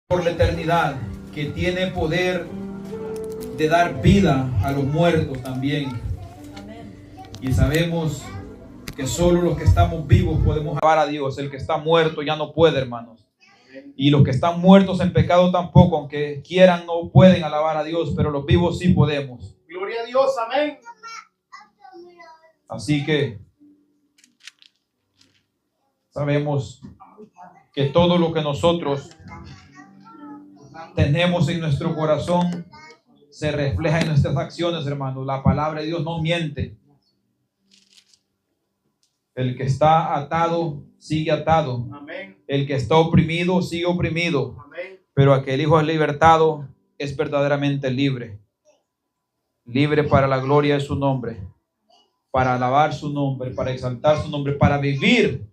por la eternidad, que tiene poder de dar vida a los muertos también. Y sabemos que solo los que estamos vivos podemos alabar a Dios. El que está muerto ya no puede, hermanos. Y los que están muertos en pecado tampoco, aunque quieran, no pueden alabar a Dios, pero los vivos sí podemos. Gloria a Dios, amén. Así que sabemos que todo lo que nosotros tenemos en nuestro corazón se refleja en nuestras acciones, hermanos. La palabra de Dios no miente. El que está atado sigue atado. Amén. El que está oprimido sigue oprimido. Amén. Pero aquel hijo es libertado es verdaderamente libre. Libre para la gloria de su nombre, para alabar su nombre, para exaltar su nombre, para vivir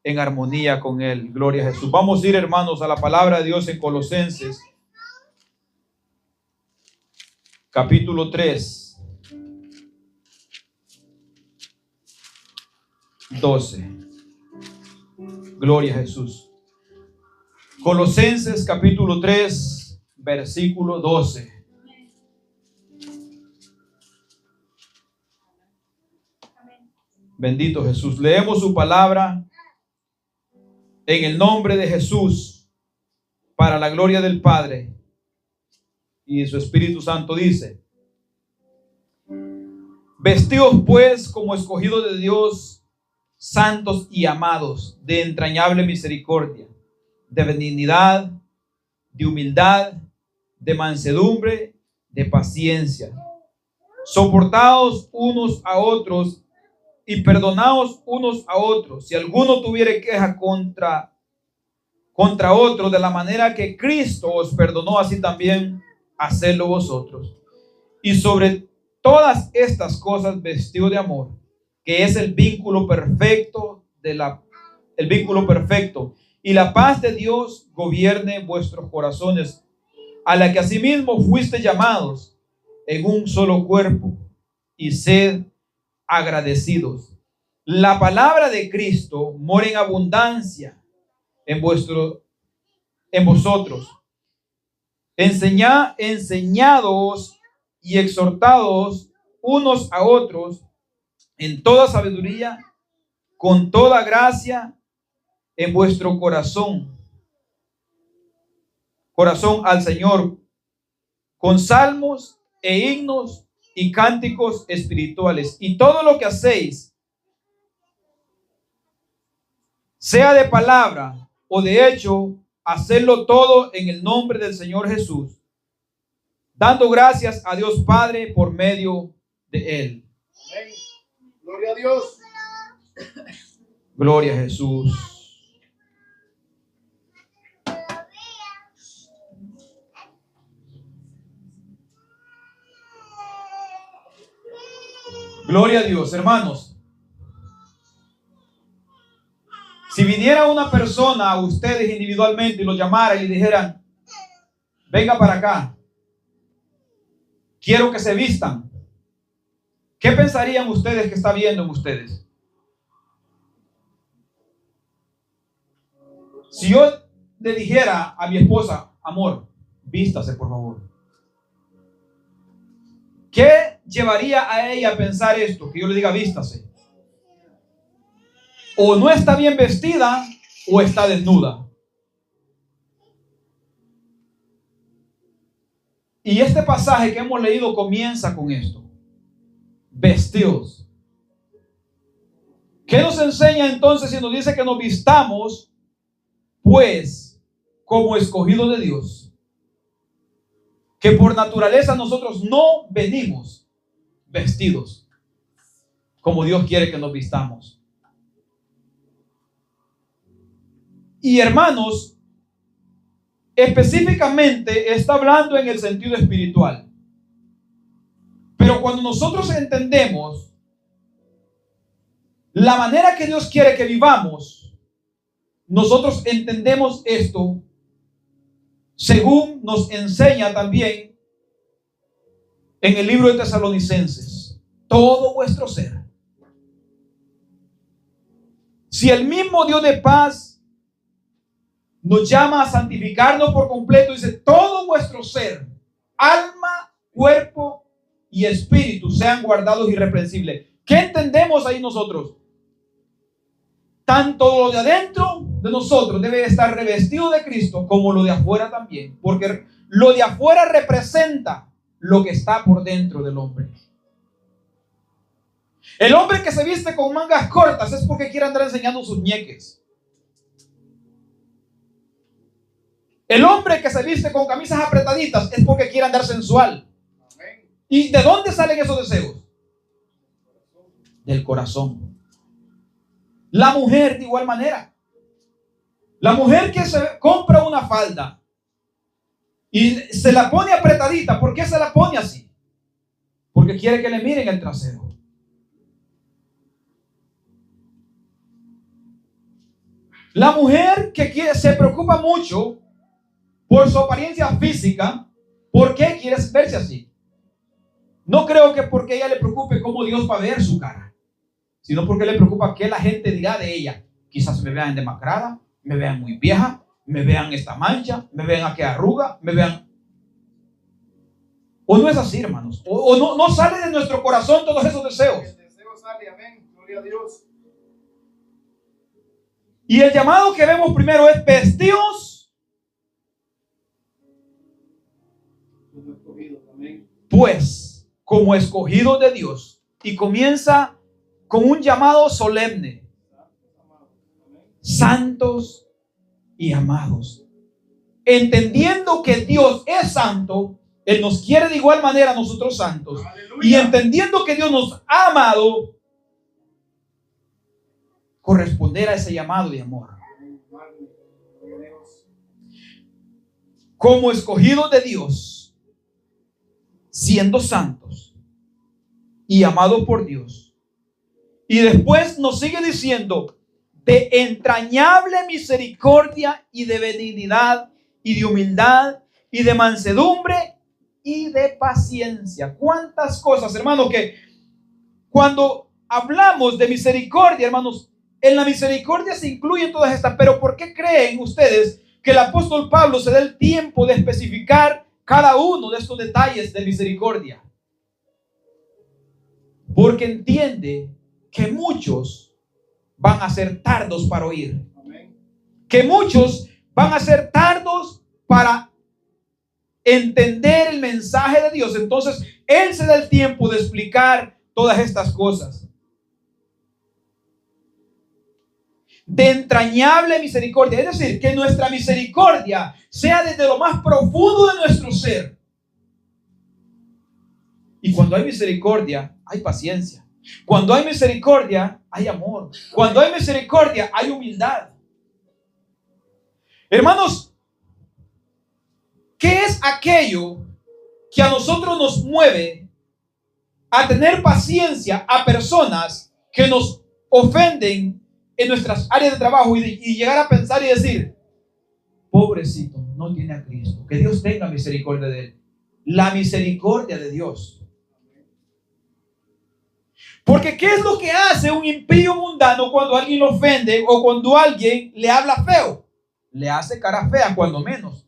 en armonía con él. Gloria a Jesús. Vamos a ir, hermanos, a la palabra de Dios en Colosenses capítulo 3, 12. Gloria a Jesús. Colosenses capítulo 3, versículo 12. Bendito Jesús. Leemos su palabra en el nombre de Jesús, para la gloria del Padre y de su Espíritu Santo. Dice: vestidos pues como escogidos de Dios, santos y amados, de entrañable misericordia, de benignidad, de humildad, de mansedumbre, de paciencia, soportaos unos a otros y perdonaos unos a otros, si alguno tuviere queja contra otro, de la manera que Cristo os perdonó, así también hacedlo vosotros. Y sobre todas estas cosas vestidos de amor, que es el vínculo perfecto el vínculo perfecto, y la paz de Dios gobierne vuestros corazones, a la que asimismo fuiste llamados en un solo cuerpo, y sed agradecidos. La palabra de Cristo mora en abundancia en vosotros, enseñados y exhortados unos a otros en toda sabiduría, con toda gracia en vuestro corazón al Señor, con salmos e himnos y cánticos espirituales. Y todo lo que hacéis, sea de palabra o de hecho, hacedlo todo en el nombre del Señor Jesús, dando gracias a Dios Padre por medio de Él. Amén. Gloria a Dios. Gloria a Jesús. Gloria a Dios, hermanos. Si viniera una persona a ustedes individualmente y los llamara y le dijeran: venga para acá, quiero que se vistan, ¿qué pensarían ustedes que está viendo en ustedes? Si yo le dijera a mi esposa: amor, vístase por favor, ¿qué llevaría a ella a pensar esto? Que yo le diga: vístase. O no está bien vestida o está desnuda. Y este pasaje que hemos leído comienza con esto: vestidos. ¿Qué nos enseña entonces si nos dice que nos vistamos, pues, como escogidos de Dios? Que por naturaleza nosotros no venimos vestidos como Dios quiere que nos vistamos. Y hermanos, específicamente está hablando en el sentido espiritual. Pero cuando nosotros entendemos la manera que Dios quiere que vivamos, nosotros entendemos esto según nos enseña también en el libro de Tesalonicenses: todo vuestro ser. Si el mismo Dios de paz nos llama a santificarnos por completo. Dice, todo vuestro ser, alma, cuerpo y espíritu sean guardados irreprensibles. ¿Qué entendemos ahí nosotros? Tanto lo de adentro de nosotros debe estar revestido de Cristo, como lo de afuera también, porque lo de afuera representa lo que está por dentro del hombre. El hombre que se viste con mangas cortas es porque quiere andar enseñando sus ñeques. El hombre que se viste con camisas apretaditas es porque quiere andar sensual. ¿Y de dónde salen esos deseos? Del corazón. La mujer de igual manera. La mujer que se compra una falda y se la pone apretadita, ¿por qué se la pone así? Porque quiere que le miren el trasero. La mujer que se preocupa mucho por su apariencia física, ¿por qué quiere verse así? No creo que porque a ella le preocupe cómo Dios va a ver su cara, sino porque le preocupa qué la gente dirá de ella. Quizás me vean demacrada, me vean muy vieja, me vean esta mancha, me vean aquí arruga, me vean... ¿O no es así, hermanos? ¿O no sale de nuestro corazón todos esos deseos? El deseo sale, amén, gloria a Dios. Y el llamado que vemos primero es vestidos, pues, como escogidos de Dios. Y comienza con un llamado solemne: santos y amados. Entendiendo que Dios es santo, Él nos quiere de igual manera a nosotros santos. ¡Aleluya! Y entendiendo que Dios nos ha amado, corresponder a ese llamado de amor. Como escogidos de Dios, siendo santos y amados por Dios. Y después nos sigue diciendo: de entrañable misericordia y de benignidad y de humildad y de mansedumbre y de paciencia. ¿Cuántas cosas, hermanos, que cuando hablamos de misericordia, hermanos, en la misericordia se incluyen todas estas? Pero ¿por qué creen ustedes que el apóstol Pablo se da el tiempo de especificar cada uno de estos detalles de misericordia? Porque entiende que muchos van a ser tardos para oír. Que muchos van a ser tardos para entender el mensaje de Dios. Entonces, Él se da el tiempo de explicar todas estas cosas. De entrañable misericordia, es decir, que nuestra misericordia sea desde lo más profundo de nuestro ser. Y cuando hay misericordia, hay paciencia. Cuando hay misericordia, hay amor. Cuando hay misericordia, hay humildad. Hermanos, ¿qué es aquello que a nosotros nos mueve a tener paciencia a personas que nos ofenden en nuestras áreas de trabajo y llegar a pensar y decir: pobrecito, no tiene a Cristo, que Dios tenga misericordia de él? La misericordia de Dios. Porque ¿qué es lo que hace un impío mundano cuando alguien lo ofende o cuando alguien le habla feo? Le hace cara fea, cuando menos,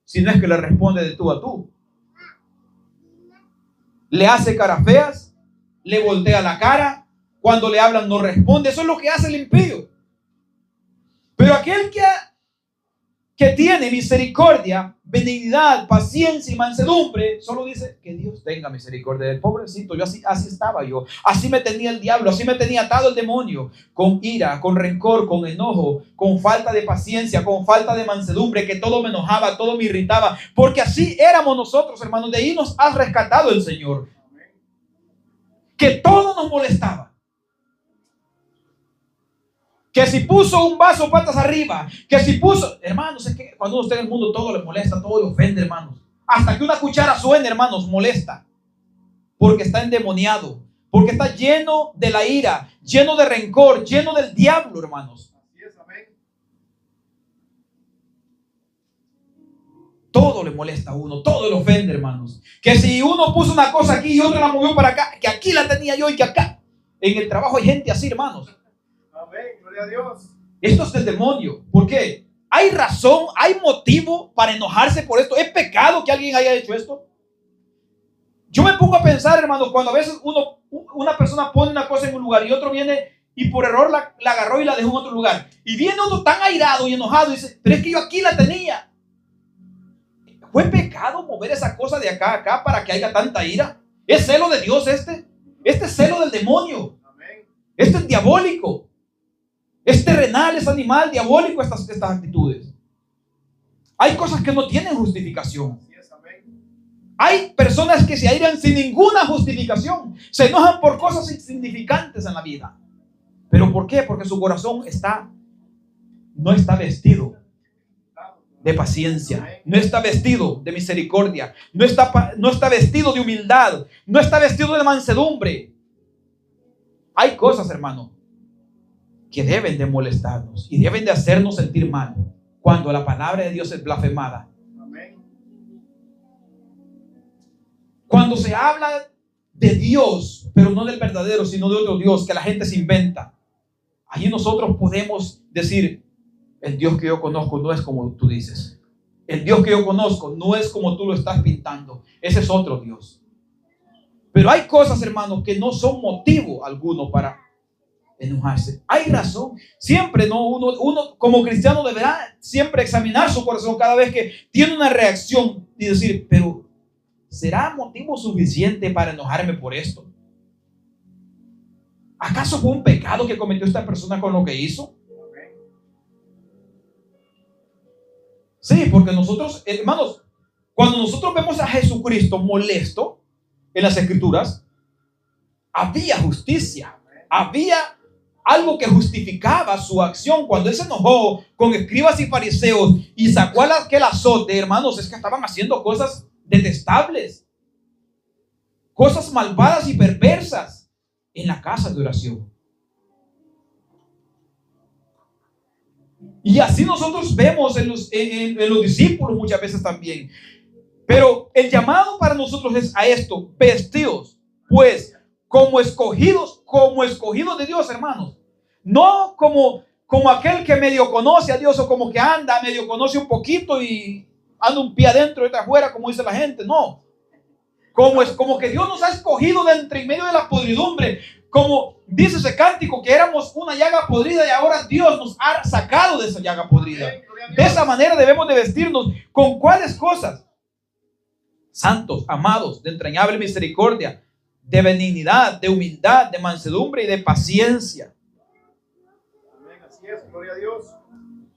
si no es que le responde de tú a tú. Le hace caras feas, le voltea la cara, cuando le hablan no responde. Eso es lo que hace el impío. Pero aquel que tiene misericordia, benignidad, paciencia y mansedumbre, solo dice: que Dios tenga misericordia del pobrecito. Yo así estaba yo. Así me tenía el diablo, así me tenía atado el demonio, con ira, con rencor, con enojo, con falta de paciencia, con falta de mansedumbre, que todo me enojaba, todo me irritaba. Porque así éramos nosotros, hermanos. De ahí nos ha rescatado el Señor. Que todo nos molestaba. Que si puso un vaso patas arriba, que si puso... Hermanos, es que cuando uno está en el mundo todo le molesta, todo le ofende, hermanos. Hasta que una cuchara suene, hermanos, molesta. Porque está endemoniado, porque está lleno de la ira, lleno de rencor, lleno del diablo, hermanos. Así es, amén. Todo le molesta a uno, todo le ofende, hermanos. Que si uno puso una cosa aquí y otra la movió para acá, que aquí la tenía yo y que acá. En el trabajo hay gente así, hermanos. Amén, gloria a Dios. Esto es del demonio. ¿Por qué? ¿Hay razón, hay motivo para enojarse por esto? ¿Es pecado que alguien haya hecho esto? Yo me pongo a pensar, hermanos, cuando a veces una persona pone una cosa en un lugar y otro viene y por error la agarró y la dejó en otro lugar. Y viene otro tan airado y enojado y dice, pero es que yo aquí la tenía. ¿Fue pecado mover esa cosa de acá a acá para que haya tanta ira? ¿Es celo de Dios este? Este es celo del demonio. Este es diabólico. Es terrenal, es animal, diabólico estas actitudes. Hay cosas que no tienen justificación. Hay personas que se airan sin ninguna justificación. Se enojan por cosas insignificantes en la vida. ¿Pero por qué? Porque su corazón no está vestido de paciencia, no está vestido de misericordia, no está vestido de humildad, no está vestido de mansedumbre. Hay cosas, hermano, que deben de molestarnos y deben de hacernos sentir mal cuando la palabra de Dios es blasfemada. Cuando se habla de Dios, pero no del verdadero, sino de otro Dios que la gente se inventa, allí nosotros podemos decir, el Dios que yo conozco no es como tú dices. El Dios que yo conozco no es como tú lo estás pintando. Ese es otro Dios. Pero hay cosas, hermanos, que no son motivo alguno para enojarse. Hay razón. Siempre, ¿no? Uno como cristiano deberá siempre examinar su corazón cada vez que tiene una reacción y decir, pero ¿será motivo suficiente para enojarme por esto? ¿Acaso fue un pecado que cometió esta persona con lo que hizo? Sí, porque nosotros, hermanos, cuando nosotros vemos a Jesucristo molesto en las Escrituras, había justicia, había algo que justificaba su acción. Cuando él se enojó con escribas y fariseos y sacó aquel azote, hermanos, es que estaban haciendo cosas detestables, cosas malvadas y perversas en la casa de oración. Y así nosotros vemos en los discípulos muchas veces también. Pero el llamado para nosotros es a esto: vestidos, pues, como escogidos de Dios, hermanos. No como aquel que medio conoce a Dios, o como que anda, medio conoce un poquito y anda un pie adentro y otro afuera, como dice la gente. No. Como que Dios nos ha escogido de entre y medio de la podridumbre. Como dice ese cántico, que éramos una llaga podrida y ahora Dios nos ha sacado de esa llaga podrida. De esa manera debemos de vestirnos. ¿Con cuáles cosas? Santos, amados, de entrañable misericordia, de benignidad, de humildad, de mansedumbre y de paciencia. Amén, así es, gloria a Dios.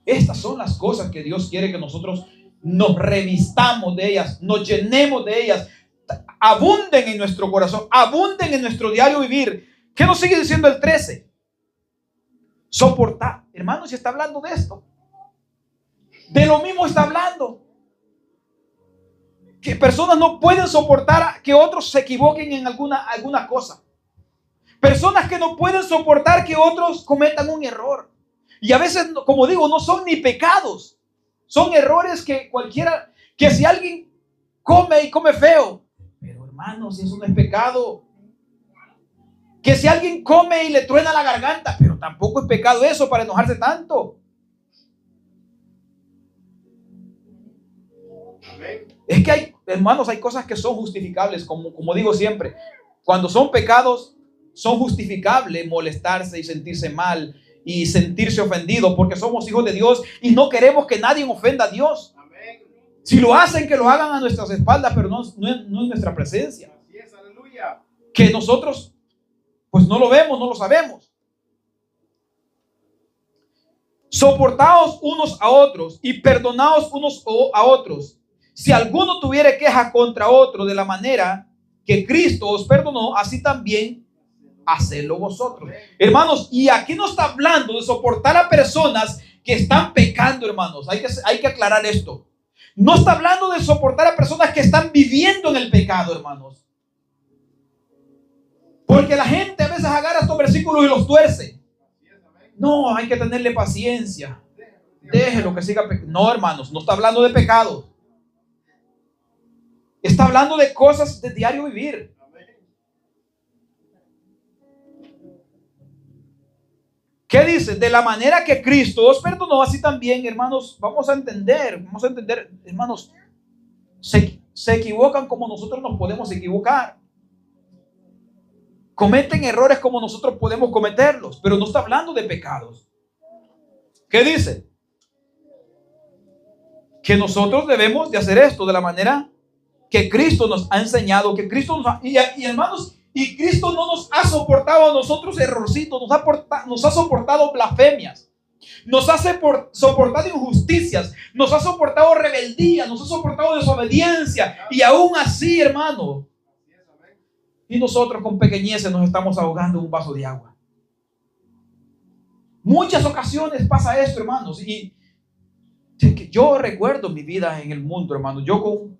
Estas son las cosas que Dios quiere que nosotros nos revistamos de ellas, nos llenemos de ellas, abunden en nuestro corazón, abunden en nuestro diario vivir. ¿Qué nos sigue diciendo el 13? Soportar. Hermanos, si está hablando de esto, de lo mismo está hablando. Que personas no pueden soportar que otros se equivoquen en alguna cosa. Personas que no pueden soportar que otros cometan un error. Y a veces, como digo, no son ni pecados. Son errores que cualquiera, que si alguien come y come feo, pero hermanos, eso no es pecado. Que si alguien come y le truena la garganta, pero tampoco es pecado eso para enojarse tanto. Es que hay, hermanos, hay cosas que son justificables, como digo siempre. Cuando son pecados, son justificables molestarse y sentirse mal y sentirse ofendido, porque somos hijos de Dios y no queremos que nadie ofenda a Dios. Si lo hacen, que lo hagan a nuestras espaldas, pero no en nuestra presencia. Así es, aleluya. Que nosotros pues no lo vemos, no lo sabemos. Soportaos unos a otros y perdonaos unos a otros. Si alguno tuviere queja contra otro, de la manera que Cristo os perdonó, así también hacedlo vosotros. Hermanos, y aquí no está hablando de soportar a personas que están pecando, hermanos. Hay que aclarar esto. No está hablando de soportar a personas que están viviendo en el pecado, hermanos. Porque la gente a veces agarra estos versículos y los tuerce. No, hay que tenerle paciencia. Déjelo que siga pecando. No, hermanos, no está hablando de pecado. Está hablando de cosas de diario vivir. ¿Qué dice? De la manera que Cristo os perdonó, así también, hermanos, vamos a entender, hermanos, se equivocan como nosotros nos podemos equivocar. Cometen errores como nosotros podemos cometerlos, pero no está hablando de pecados. ¿Qué dice? Que nosotros debemos de hacer esto de la manera que Cristo nos ha enseñado, que Cristo nos ha, y hermanos, y Cristo no nos ha soportado a nosotros errorcitos, nos ha soportado blasfemias, nos ha soportado injusticias, nos ha soportado rebeldía, nos ha soportado desobediencia, y aún así, hermano, y nosotros con pequeñeces nos estamos ahogando en un vaso de agua. Muchas ocasiones pasa esto, hermanos, y yo recuerdo mi vida en el mundo, hermano. Yo con un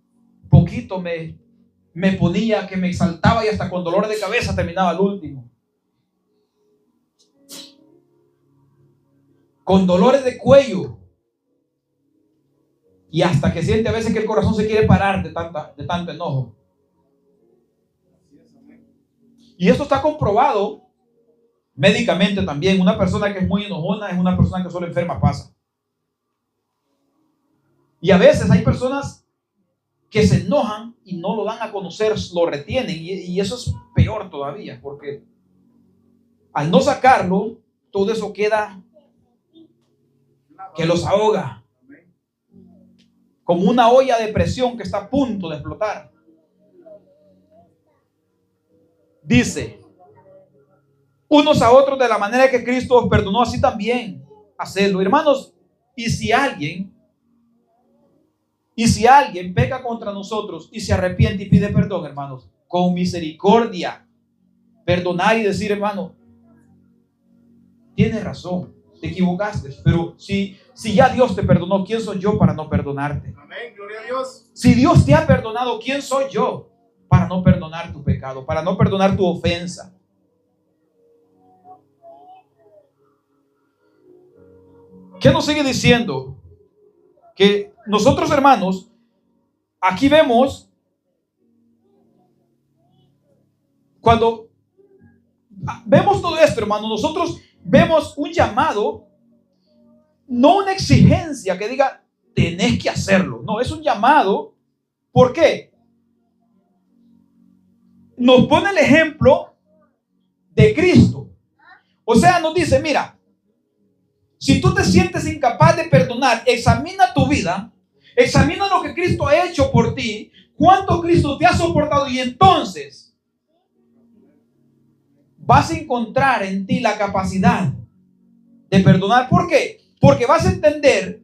poquito me ponía que me exaltaba y hasta con dolor de cabeza terminaba el último. Con dolores de cuello. Y hasta que siente a veces que el corazón se quiere parar de tanto enojo. Y esto está comprobado médicamente también. Una persona que es muy enojona es una persona que solo enferma pasa. Y a veces hay personas que se enojan y no lo dan a conocer, lo retienen, y eso es peor todavía, porque al no sacarlo, todo eso queda que los ahoga, como una olla de presión que está a punto de explotar. Dice, unos a otros de la manera que Cristo os perdonó, así también hacedlo. Hermanos, y si alguien peca contra nosotros y se arrepiente y pide perdón, hermanos, con misericordia, perdonar y decir, hermano, tienes razón, te equivocaste, pero si ya Dios te perdonó, ¿quién soy yo para no perdonarte? Amén, gloria a Dios. Si Dios te ha perdonado, ¿quién soy yo para no perdonar tu pecado, para no perdonar tu ofensa? ¿Qué nos sigue diciendo? Que nosotros, hermanos, aquí vemos, cuando vemos todo esto, hermanos, nosotros vemos un llamado, no una exigencia que diga, tenés que hacerlo. No, es un llamado. ¿Por qué? Nos pone el ejemplo de Cristo. O sea, nos dice, mira, si tú te sientes incapaz de perdonar, examina tu vida, examina lo que Cristo ha hecho por ti, cuánto Cristo te ha soportado, y entonces vas a encontrar en ti la capacidad de perdonar. ¿Por qué? Porque vas a entender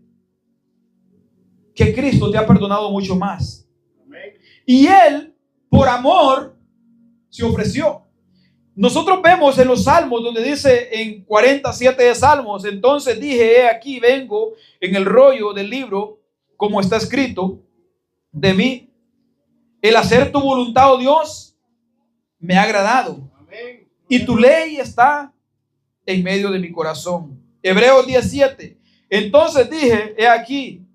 que Cristo te ha perdonado mucho más. Y Él, por amor, se ofreció. Nosotros vemos en los Salmos donde dice en 47 de Salmos, entonces dije, he aquí vengo en el rollo del libro, como está escrito de mí, el hacer tu voluntad, oh Dios, me ha agradado. Amén. Y tu ley está en medio de mi corazón. Hebreos 17, entonces dije, he aquí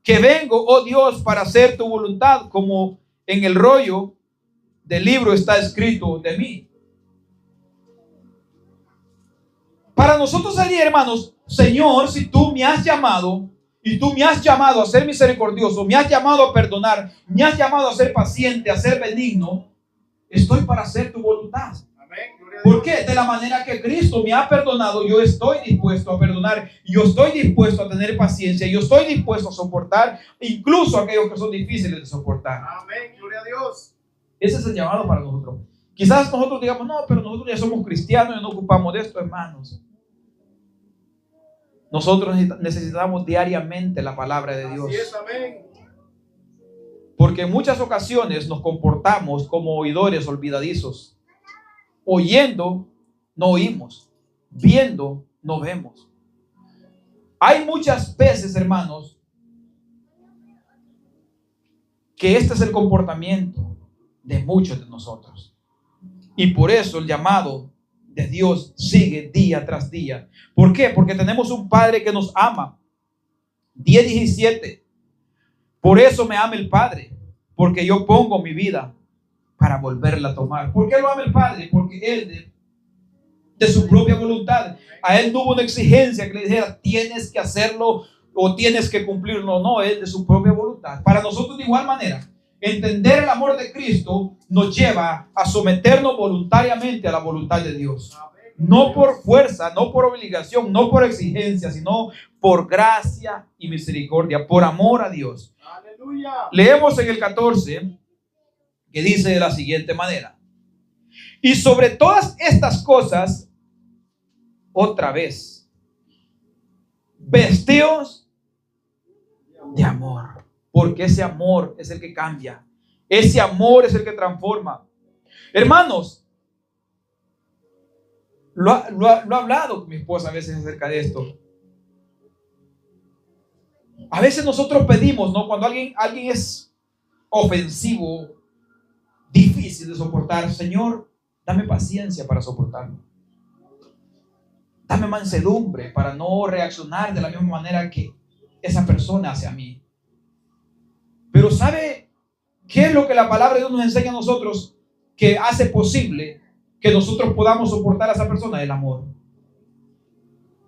que vengo, oh Dios, para hacer tu voluntad, como en el rollo del libro está escrito de mí. Para nosotros sería, hermanos, Señor, si tú me has llamado y tú me has llamado a ser misericordioso, me has llamado a perdonar, me has llamado a ser paciente, a ser benigno, estoy para hacer tu voluntad. ¿Por qué? De la manera que Cristo me ha perdonado, yo estoy dispuesto a perdonar, yo estoy dispuesto a tener paciencia, yo estoy dispuesto a soportar incluso aquellos que son difíciles de soportar. Amén, gloria a Dios. Ese es el llamado para nosotros. Quizás nosotros digamos, no, pero nosotros ya somos cristianos y no ocupamos de esto, hermanos. Nosotros necesitamos diariamente la palabra de Dios. Así es, amén. Porque en muchas ocasiones nos comportamos como oidores olvidadizos. Oyendo, no oímos. Viendo, no vemos. Hay muchas veces, hermanos, que este es el comportamiento de muchos de nosotros. Y por eso el llamado de Dios sigue día tras día. ¿Por qué? Porque tenemos un Padre que nos ama. 10:17. Por eso me ama el Padre, porque yo pongo mi vida para volverla a tomar. ¿Por qué lo ama el Padre? Porque Él de su propia voluntad. A él no hubo una exigencia que le dijera tienes que hacerlo o tienes que cumplirlo. No, es de su propia voluntad. Para nosotros de igual manera, entender el amor de Cristo nos lleva a someternos voluntariamente a la voluntad de Dios. No por fuerza, no por obligación, no por exigencia, sino por gracia y misericordia, por amor a Dios. Aleluya. Leemos en el 14 que dice de la siguiente manera: y sobre todas estas cosas, otra vez, vestíos de amor, porque ese amor es el que cambia, ese amor es el que transforma. Hermanos, lo ha hablado con mi esposa a veces acerca de esto. A veces nosotros pedimos, ¿no? Cuando alguien es ofensivo, difícil de soportar, Señor, dame paciencia para soportarlo. Dame mansedumbre para no reaccionar de la misma manera que esa persona hace a mí. Pero ¿sabe qué es lo que la palabra de Dios nos enseña a nosotros que hace posible que nosotros podamos soportar a esa persona? El amor.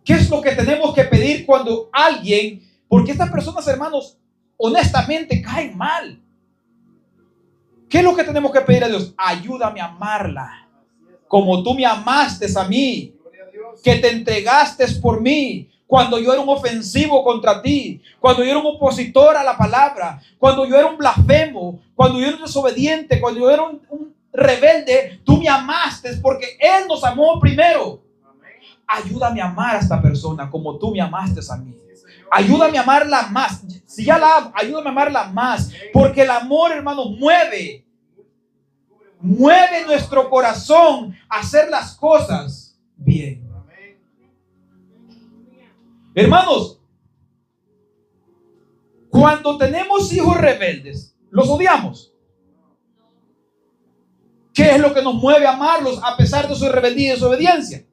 ¿Qué es lo que tenemos que pedir cuando alguien, porque estas personas, hermanos, honestamente caen mal? ¿Qué es lo que tenemos que pedir a Dios? Ayúdame a amarla como tú me amaste a mí, que te entregaste por mí cuando yo era un ofensivo contra ti, cuando yo era un opositor a la palabra, cuando yo era un blasfemo, cuando yo era un desobediente, cuando yo era un rebelde. Tú me amaste porque Él nos amó primero. Ayúdame a amar a esta persona como tú me amaste a mí. Ayúdame a amarla más. Si ya la amo, ayúdame a amarla más. Porque el amor, hermano, mueve nuestro corazón a hacer las cosas bien. Hermanos, cuando tenemos hijos rebeldes, los odiamos. ¿Qué es lo que nos mueve a amarlos a pesar de su rebeldía y desobediencia?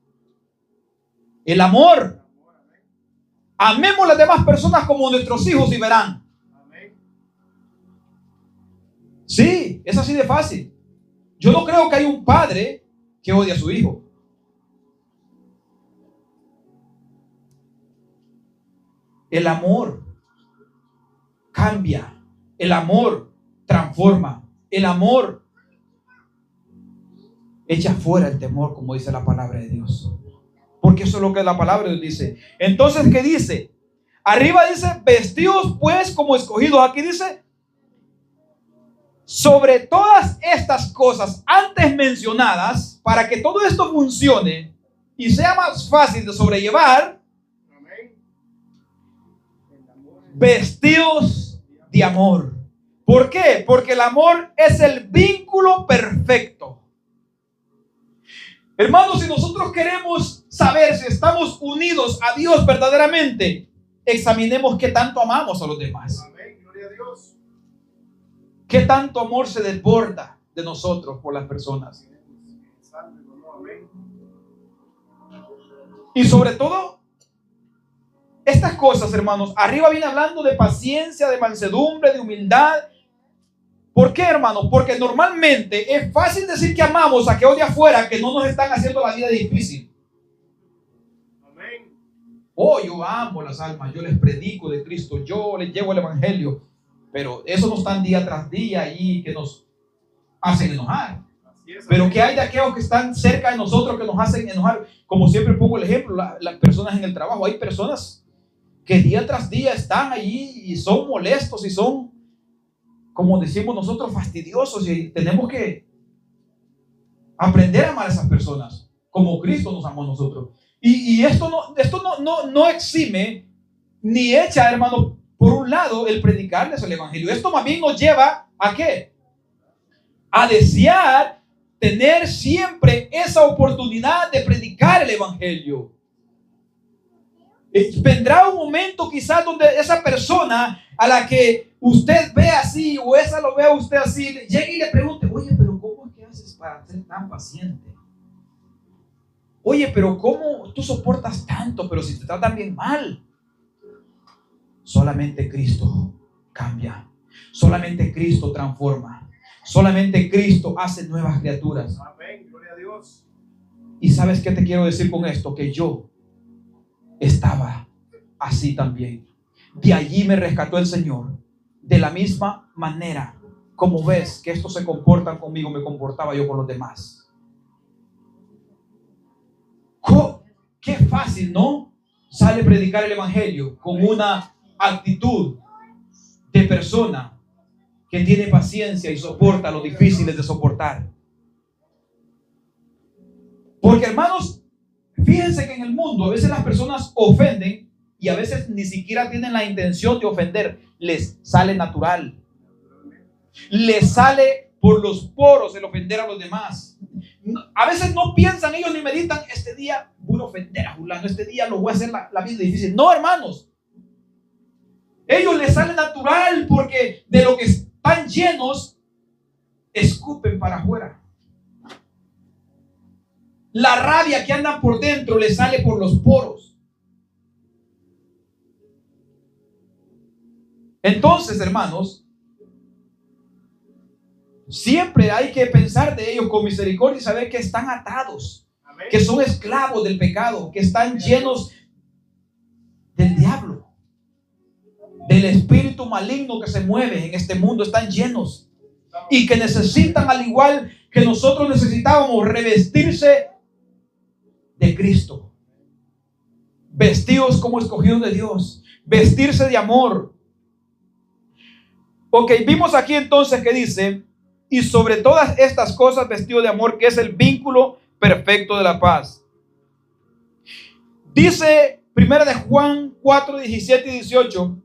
El amor. Amemos a las demás personas como nuestros hijos y verán. Sí, es así de fácil. Yo no creo que haya un padre que odie a su hijo. El amor cambia. El amor transforma. El amor echa fuera el temor, como dice la palabra de Dios. Porque eso es lo que la palabra de Dios dice. Entonces, ¿qué dice? Arriba dice, vestidos pues como escogidos. Aquí dice, sobre todas estas cosas antes mencionadas, para que todo esto funcione y sea más fácil de sobrellevar, vestidos de amor. ¿Por qué? Porque el amor es el vínculo perfecto. Hermanos, si nosotros queremos saber si estamos unidos a Dios verdaderamente, examinemos qué tanto amamos a los demás. Amén, gloria a Dios. Qué tanto amor se desborda de nosotros por las personas. Y sobre todo, estas cosas, hermanos, arriba viene hablando de paciencia, de mansedumbre, de humildad. ¿Por qué, hermanos? Porque normalmente es fácil decir que amamos a que odia afuera, que no nos están haciendo la vida difícil. Amén. Oh, yo amo las almas, yo les predico de Cristo, yo les llevo el evangelio, pero eso no están día tras día ahí que nos hacen enojar. Pero ¿qué hay de aquellos que están cerca de nosotros que nos hacen enojar? Como siempre pongo el ejemplo, las personas en el trabajo. Hay personas que día tras día están allí y son molestos y son, como decimos nosotros, fastidiosos, y tenemos que aprender a amar a esas personas como Cristo nos amó a nosotros. Y esto no exime ni echa, hermano, por un lado el predicarles el evangelio. Esto más bien nos lleva ¿a qué? A desear tener siempre esa oportunidad de predicar el evangelio. Vendrá un momento quizás donde esa persona a la que usted ve así o esa lo ve a usted así, llegue y le pregunte, oye, pero ¿cómo es que haces para ser tan paciente? Oye, pero ¿cómo tú soportas tanto, pero si te tratan bien mal? Solamente Cristo cambia. Solamente Cristo transforma. Solamente Cristo hace nuevas criaturas. Amén, gloria a Dios. Y ¿sabes qué te quiero decir con esto? Que yo estaba así también. De allí me rescató el Señor. De la misma manera, como ves que estos se comportan conmigo, me comportaba yo con los demás. Qué fácil, ¿no? Sale a predicar el evangelio con una actitud de persona que tiene paciencia y soporta lo difíciles de soportar. Porque, hermanos, fíjense que en el mundo a veces las personas ofenden y a veces ni siquiera tienen la intención de ofender. Les sale natural. Les sale por los poros el ofender a los demás. A veces no piensan ellos ni meditan, este día voy a ofender a fulano, este día lo voy a hacer la vida difícil. No, hermanos. Ellos les sale natural porque de lo que están llenos, escupen para afuera. La rabia que andan por dentro les sale por los poros. Entonces, hermanos, siempre hay que pensar de ellos con misericordia y saber que están atados, amén, que son esclavos del pecado, que están llenos del diablo, del espíritu maligno que se mueve en este mundo. Están llenos y que necesitan, al igual que nosotros necesitábamos, revestirse de Cristo, vestidos como escogidos de Dios, vestirse de amor. Ok, vimos aquí entonces que dice: y sobre todas estas cosas vestido de amor, que es el vínculo perfecto de la paz. Dice 1 de Juan 4, 17 y 18: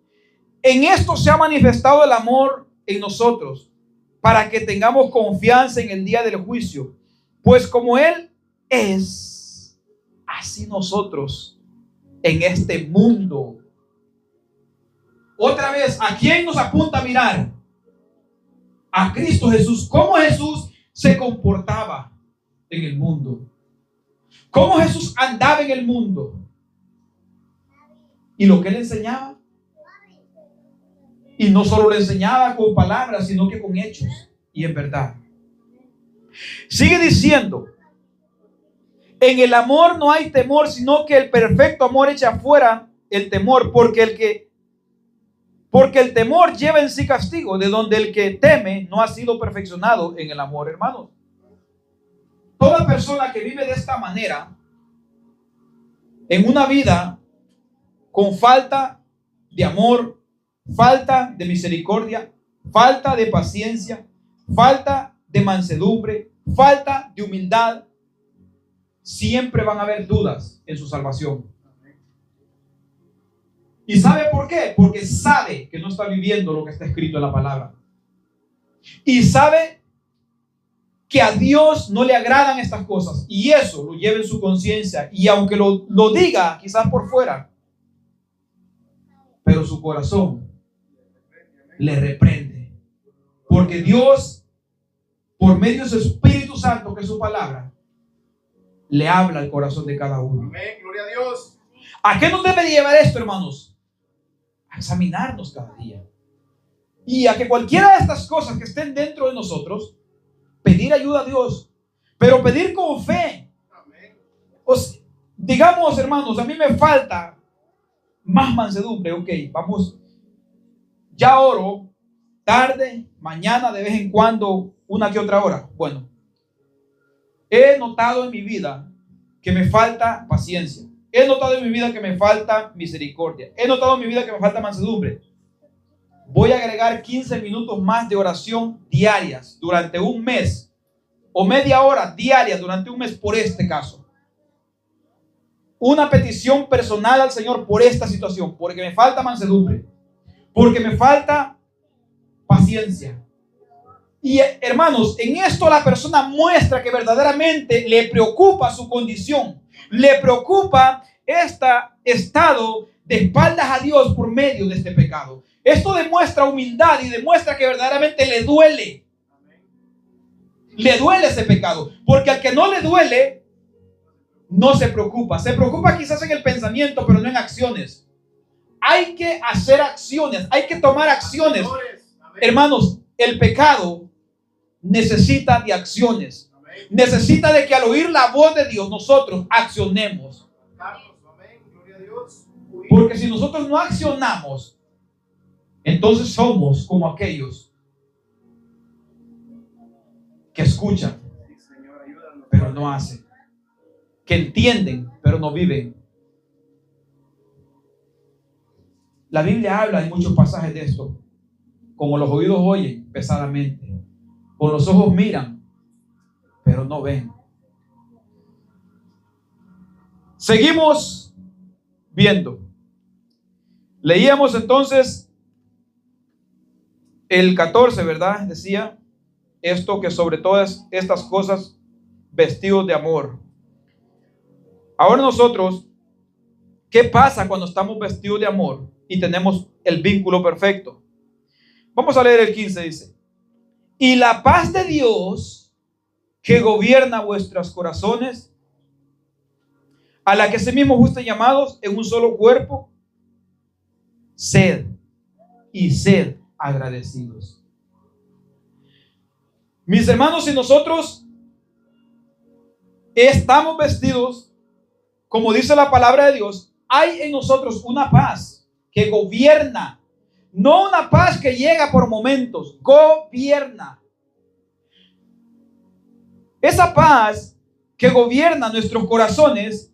en esto se ha manifestado el amor en nosotros, para que tengamos confianza en el día del juicio. Pues como Él es, así nosotros en este mundo. Otra vez, ¿a quién nos apunta a mirar? A Cristo Jesús. ¿Cómo Jesús se comportaba en el mundo? ¿Cómo Jesús andaba en el mundo? Y lo que Él enseñaba. Y no solo lo enseñaba con palabras, sino que con hechos y en verdad. Sigue diciendo: en el amor no hay temor, sino que el perfecto amor echa fuera el temor, porque el temor lleva en sí castigo, de donde el que teme no ha sido perfeccionado en el amor, hermanos. Toda persona que vive de esta manera, en una vida con falta de amor, falta de misericordia, falta de paciencia, falta de mansedumbre, falta de humildad, siempre van a haber dudas en su salvación. ¿Y sabe por qué? Porque sabe que no está viviendo lo que está escrito en la palabra. Y sabe que a Dios no le agradan estas cosas. Y eso lo lleva en su conciencia. Y aunque lo diga quizás por fuera, pero su corazón le reprende. Porque Dios, por medio de su Espíritu Santo, que es su palabra, le habla al corazón de cada uno. Amén, gloria a Dios. ¿A qué nos debe llevar esto, hermanos? A examinarnos cada día. Y a que cualquiera de estas cosas que estén dentro de nosotros, pedir ayuda a Dios. Pero pedir con fe. Pues, digamos, hermanos, a mí me falta más mansedumbre. Ok, vamos. Ya oro tarde, mañana, de vez en cuando, una que otra hora. Bueno, he notado en mi vida que me falta paciencia. He notado en mi vida que me falta misericordia. He notado en mi vida que me falta mansedumbre. Voy a agregar 15 minutos más de oración diarias durante un mes. O media hora diaria durante un mes por este caso. Una petición personal al Señor por esta situación. Porque me falta mansedumbre. Porque me falta paciencia. Y hermanos, en esto la persona muestra que verdaderamente le preocupa su condición. Le preocupa este estado de espaldas a Dios por medio de este pecado. Esto demuestra humildad y demuestra que verdaderamente le duele. Le duele ese pecado. Porque al que no le duele, no se preocupa. Se preocupa quizás en el pensamiento, pero no en acciones. Hay que hacer acciones. Hay que tomar acciones. Hermanos, el pecado necesita de acciones. Necesita de que al oír la voz de Dios nosotros accionemos. Porque si nosotros no accionamos, entonces somos como aquellos que escuchan, pero no hacen, que entienden, pero no viven. La Biblia habla en muchos pasajes de esto. Como los oídos oyen pesadamente, con los ojos miran, pero no ven. Seguimos viendo. Leíamos entonces el 14, ¿verdad? Decía esto, que sobre todas estas cosas vestidos de amor. Ahora nosotros, ¿qué pasa cuando estamos vestidos de amor y tenemos el vínculo perfecto? Vamos a leer el 15, dice: y la paz de Dios, que gobierna vuestros corazones, a la que asimismo fuisteis llamados en un solo cuerpo, sed agradecidos. Mis hermanos, si nosotros estamos vestidos, como dice la palabra de Dios, hay en nosotros una paz que gobierna. No una paz que llega por momentos, gobierna. Esa paz que gobierna nuestros corazones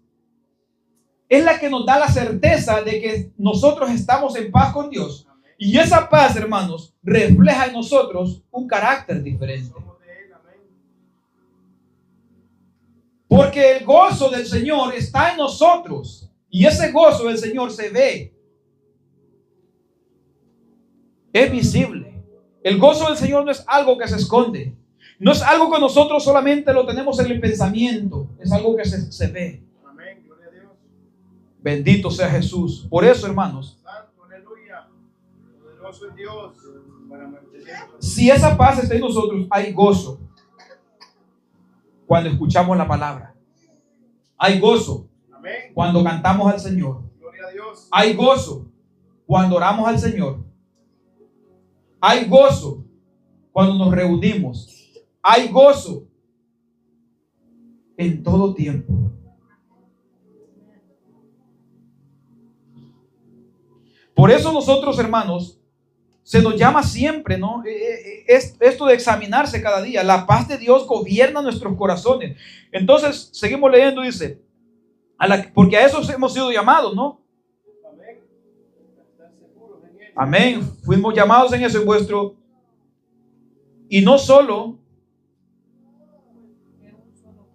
es la que nos da la certeza de que nosotros estamos en paz con Dios. Y esa paz, hermanos, refleja en nosotros un carácter diferente. Porque el gozo del Señor está en nosotros. Y ese gozo del Señor se ve. Es visible. El gozo del Señor no es algo que se esconde. No es algo que nosotros solamente lo tenemos en el pensamiento. Es algo que se ve. Amén, gloria a Dios. Bendito sea Jesús. Por eso, hermanos, Santo, aleluya. Poderoso es Dios para mantenernos. si esa paz está en nosotros, hay gozo cuando escuchamos la palabra. Hay gozo Amén. cuando cantamos al Señor. Gloria a Dios. Hay gozo cuando oramos al Señor. Hay gozo cuando nos reunimos. Hay gozo en todo tiempo. Por eso nosotros, hermanos, se nos llama siempre, ¿no? Esto de examinarse cada día. La paz de Dios gobierna nuestros corazones. Entonces, seguimos leyendo, dice, porque a eso hemos sido llamados, ¿no? Amén. Fuimos llamados en eso, en vuestro. Y no solo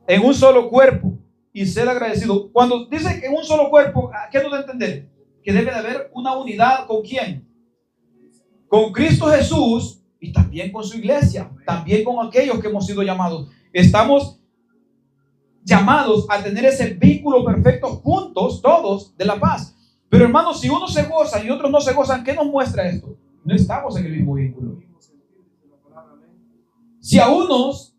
en un solo cuerpo. Y ser agradecido. Cuando dice que en un solo cuerpo, ¿qué nos da a entender? Que debe de haber una unidad. ¿Con quién? Con Cristo Jesús y también con su iglesia. También con aquellos que hemos sido llamados. Estamos llamados a tener ese vínculo perfecto juntos, todos, de la paz. Pero hermanos, si uno se goza y otros no se gozan, ¿qué nos muestra esto? No estamos en el mismo vínculo. Si a unos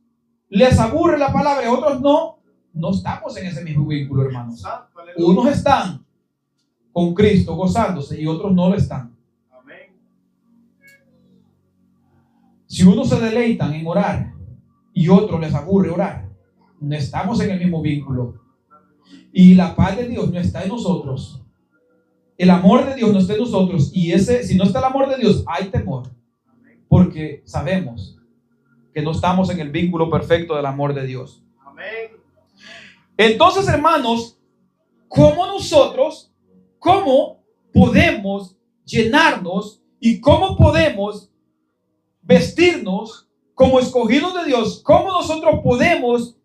les aburre la palabra y a otros no estamos en ese mismo vínculo, hermanos. Unos están con Cristo gozándose y otros no lo están. Si unos se deleitan en orar y otros les aburre orar, no estamos en el mismo vínculo. Y la paz de Dios no está en nosotros. El amor de Dios no está en nosotros. Y si no está el amor de Dios, hay temor. Porque sabemos que no estamos en el vínculo perfecto del amor de Dios. Amén. Entonces, hermanos, ¿cómo podemos llenarnos y cómo podemos vestirnos como escogidos de Dios? ¿Cómo nosotros podemos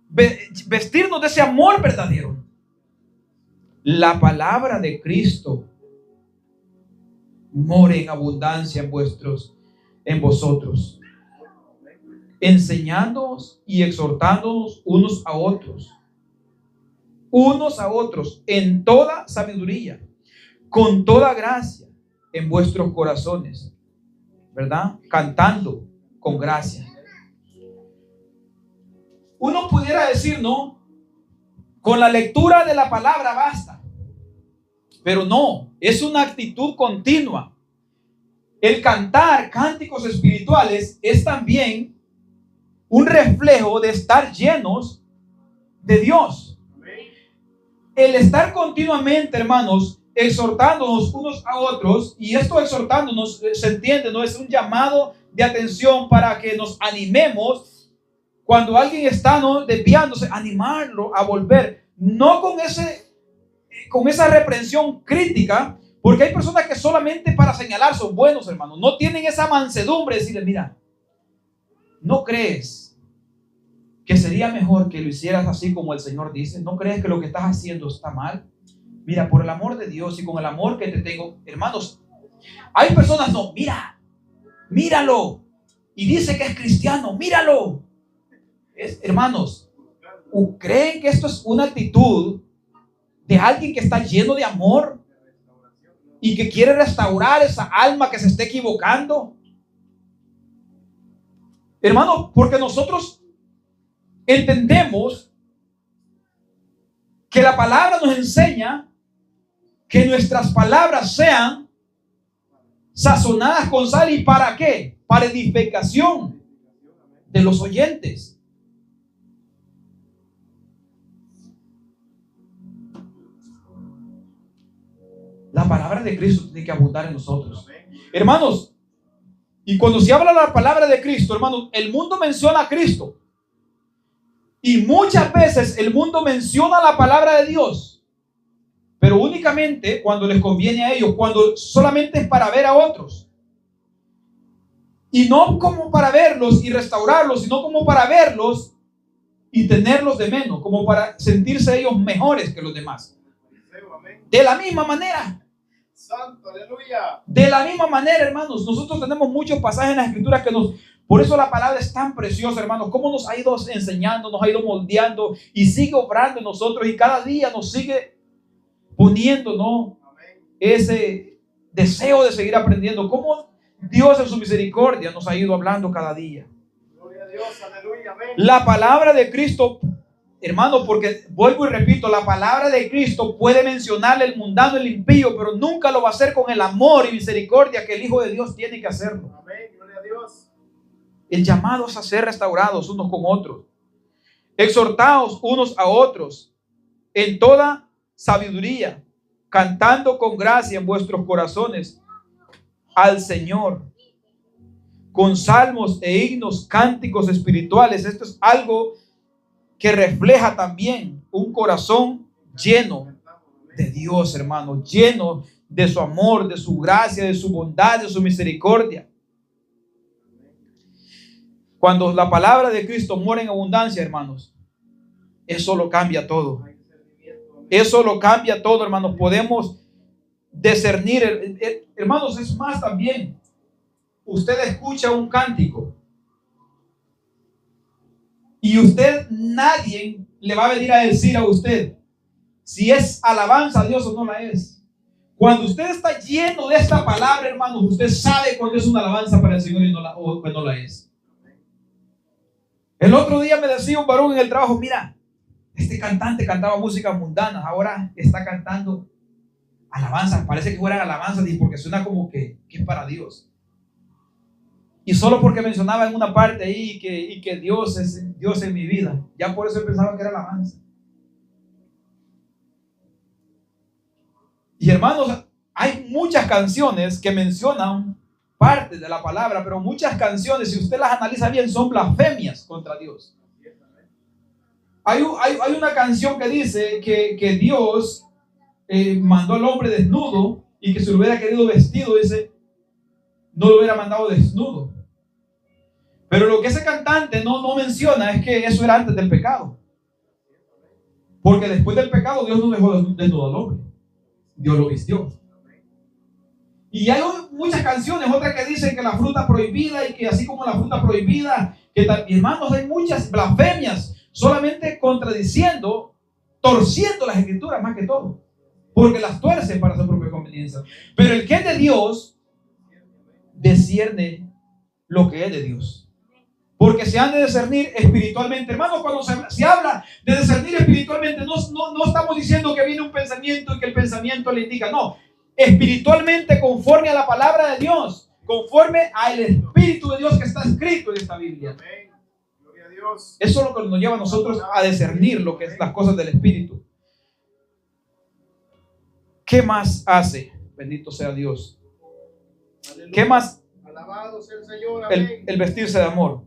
vestirnos de ese amor verdadero? La palabra de Cristo more en abundancia en vosotros, enseñándoos y exhortándonos unos a otros en toda sabiduría, con toda gracia en vuestros corazones, ¿verdad? Cantando con gracia. Uno pudiera decir, ¿no? Con la lectura de la palabra basta. Pero no, es una actitud continua. El cantar cánticos espirituales es también un reflejo de estar llenos de Dios. El estar continuamente, hermanos, exhortándonos unos a otros, y esto exhortándonos, se entiende, no es un llamado de atención para que nos animemos cuando alguien está, ¿no?, desviándose, animarlo a volver, no con esa reprensión crítica, porque hay personas que solamente para señalar son buenos, hermanos, no tienen esa mansedumbre de decirle, mira, ¿no crees que sería mejor que lo hicieras así como el Señor dice? ¿No crees que lo que estás haciendo está mal? Mira, por el amor de Dios y con el amor que te tengo, hermanos, hay personas, no, míralo, y dice que es cristiano, míralo. Hermanos, ¿creen que esto es una actitud de alguien que está lleno de amor y que quiere restaurar esa alma que se está equivocando? Hermanos, porque nosotros entendemos que la palabra nos enseña que nuestras palabras sean sazonadas con sal. ¿Y para qué? Para edificación de los oyentes. La palabra de Cristo tiene que abundar en nosotros, hermanos. Y cuando se habla la palabra de Cristo, hermanos, el mundo menciona a Cristo. Y muchas veces el mundo menciona la palabra de Dios, pero únicamente cuando les conviene a ellos, cuando solamente es para ver a otros. Y no como para verlos y restaurarlos, sino como para verlos y tenerlos de menos, como para sentirse ellos mejores que los demás. De la misma manera. Santo, aleluya. De la misma manera, hermanos, nosotros tenemos muchos pasajes en las Escrituras que por eso la palabra es tan preciosa, hermanos, cómo nos ha ido enseñando, nos ha ido moldeando y sigue obrando en nosotros y cada día nos sigue poniendo, ¿no?, ese deseo de seguir aprendiendo. Cómo Dios en su misericordia nos ha ido hablando cada día. Gloria a Dios, aleluya, amén. La palabra de Cristo, hermano, porque vuelvo y repito, la palabra de Cristo puede mencionarle el mundano, el impío, pero nunca lo va a hacer con el amor y misericordia que el Hijo de Dios tiene que hacerlo. Amén, gloria a Dios. El llamado es a ser restaurados unos con otros, exhortados unos a otros en toda sabiduría, cantando con gracia en vuestros corazones al Señor, con salmos e himnos, cánticos espirituales. Esto es algo que refleja también un corazón lleno de Dios, hermano, lleno de su amor, de su gracia, de su bondad, de su misericordia. Cuando la palabra de Cristo mora en abundancia, hermanos, eso lo cambia todo. Eso lo cambia todo, hermanos. Podemos discernir, hermanos, es más también. Usted escucha un cántico y nadie le va a venir a decir a usted si es alabanza a Dios o no la es. Cuando usted está lleno de esta palabra, hermanos, usted sabe cuando es una alabanza para el Señor o no la es. El otro día me decía un varón en el trabajo, mira, este cantante cantaba música mundana, ahora está cantando alabanzas, parece que fueran alabanzas porque suena como que es para Dios. Y solo porque mencionaba en una parte ahí que Dios es Dios en mi vida, ya por eso pensaba que era alabanza. Y hermanos, hay muchas canciones que mencionan parte de la palabra, pero muchas canciones, si usted las analiza bien, son blasfemias contra Dios. Hay una canción que dice que Dios mandó al hombre desnudo y que si lo hubiera querido vestido, dice, no lo hubiera mandado desnudo. Pero lo que ese cantante no menciona es que eso era antes del pecado. Porque después del pecado Dios no dejó desnudo al hombre. Dios lo vistió. Y hay muchas canciones, otras que dicen que la fruta prohibida y que así como la fruta prohibida, que hermanos, hay muchas blasfemias, solamente contradiciendo, torciendo las escrituras más que todo, porque las tuercen para su propia conveniencia. Pero el que es de Dios discierne lo que es de Dios, porque se han de discernir espiritualmente. Hermanos, cuando se habla de discernir espiritualmente, no estamos diciendo que viene un pensamiento y que el pensamiento le indica, no. Espiritualmente conforme a la palabra de Dios, conforme al Espíritu de Dios que está escrito en esta Biblia. Dios. Eso es lo que nos lleva a nosotros a discernir lo que es las cosas del Espíritu. ¿Qué más hace? Bendito sea Dios. Aleluya. ¿Qué más? Alabado sea el Señor. Amén. El vestirse de amor,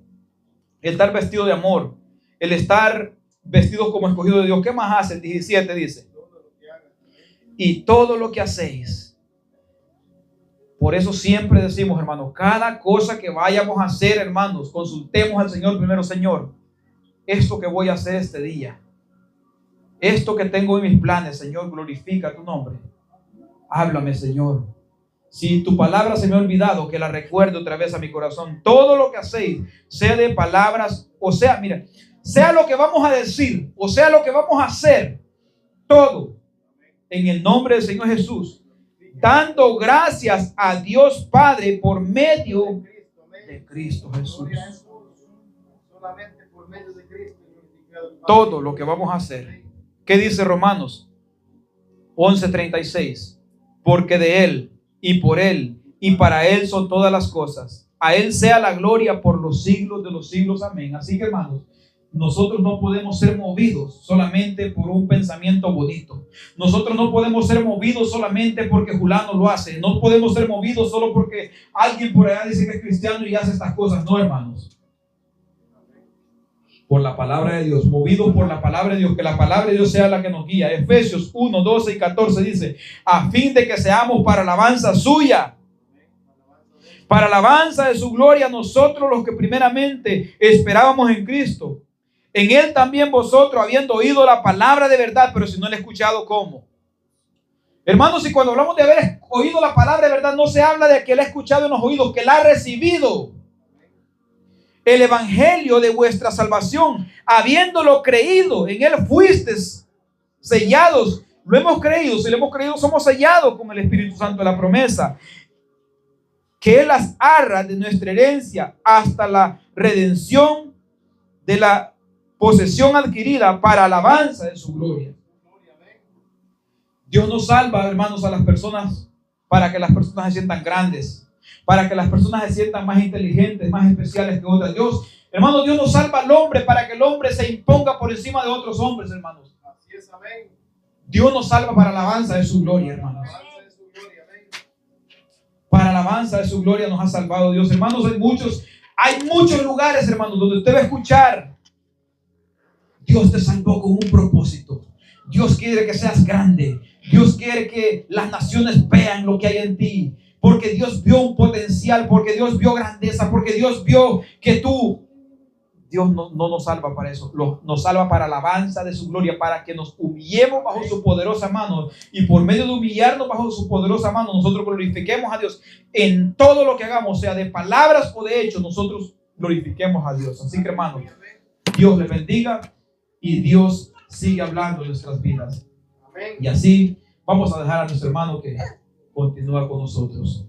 el estar vestido de amor, el estar vestido como escogido de Dios. ¿Qué más hace? El 17 dice: Todo lo que hagas. Amén. y todo lo que hacéis. Por eso siempre decimos, hermanos, cada cosa que vayamos a hacer, hermanos, consultemos al Señor primero. Señor, esto que voy a hacer este día, esto que tengo en mis planes, Señor, glorifica tu nombre. Háblame, Señor. Si tu palabra se me ha olvidado, que la recuerde otra vez a mi corazón. Todo lo que hacéis, sea de palabras, o sea, mira, sea lo que vamos a decir, o sea lo que vamos a hacer, todo en el nombre del Señor Jesús, dando gracias a Dios Padre por medio de Cristo Jesús. Gloria a Jesús. Solamente por medio de Cristo glorificado el Padre. Todo lo que vamos a hacer. ¿Qué dice Romanos 11:36? Porque de Él, y por Él, y para Él son todas las cosas. A Él sea la gloria por los siglos de los siglos. Amén. Así que, hermanos, nosotros no podemos ser movidos solamente por un pensamiento bonito. Nosotros no podemos ser movidos solamente porque Julano lo hace. No podemos ser movidos solo porque alguien por allá dice que es cristiano y hace estas cosas. No, hermanos. Por la palabra de Dios, movidos por la palabra de Dios, que la palabra de Dios sea la que nos guía. Efesios 1, 12 y 14 dice: a fin de que seamos para alabanza suya, para alabanza de su gloria, nosotros los que primeramente esperábamos en Cristo. En Él también vosotros, habiendo oído la palabra de verdad, pero si no la he escuchado, ¿cómo? Hermanos, y cuando hablamos de haber oído la palabra de verdad, no se habla de que la ha escuchado en los oídos, que la ha recibido. El evangelio de vuestra salvación, habiéndolo creído, en Él fuisteis sellados. Lo hemos creído, si lo hemos creído, somos sellados con el Espíritu Santo de la promesa, que Él las arra de nuestra herencia hasta la redención de la posesión adquirida para alabanza de su gloria. Dios nos salva, hermanos, a las personas para que las personas se sientan grandes, para que las personas se sientan más inteligentes, más especiales que otras. Hermanos, Dios nos salva al hombre para que el hombre se imponga por encima de otros hombres, hermanos. Así es, amén. Dios nos salva para alabanza de su gloria, hermanos. Alabanza de su gloria, amén. Para alabanza de su gloria nos ha salvado Dios. Hermanos, hay muchos lugares, hermanos, donde usted va a escuchar: Dios te salvó con un propósito. Dios quiere que seas grande. Dios quiere que las naciones vean lo que hay en ti. Porque Dios vio un potencial, porque Dios vio grandeza, porque Dios vio que tú... Dios no nos salva para eso. Nos salva para alabanza de su gloria, para que nos humillemos bajo su poderosa mano. Y por medio de humillarnos bajo su poderosa mano, nosotros glorifiquemos a Dios en todo lo que hagamos, sea de palabras o de hechos. Nosotros glorifiquemos a Dios. Así que, hermanos, Dios les bendiga y Dios sigue hablando en nuestras vidas. Amén. Y así vamos a dejar a nuestro hermano que continúa con nosotros.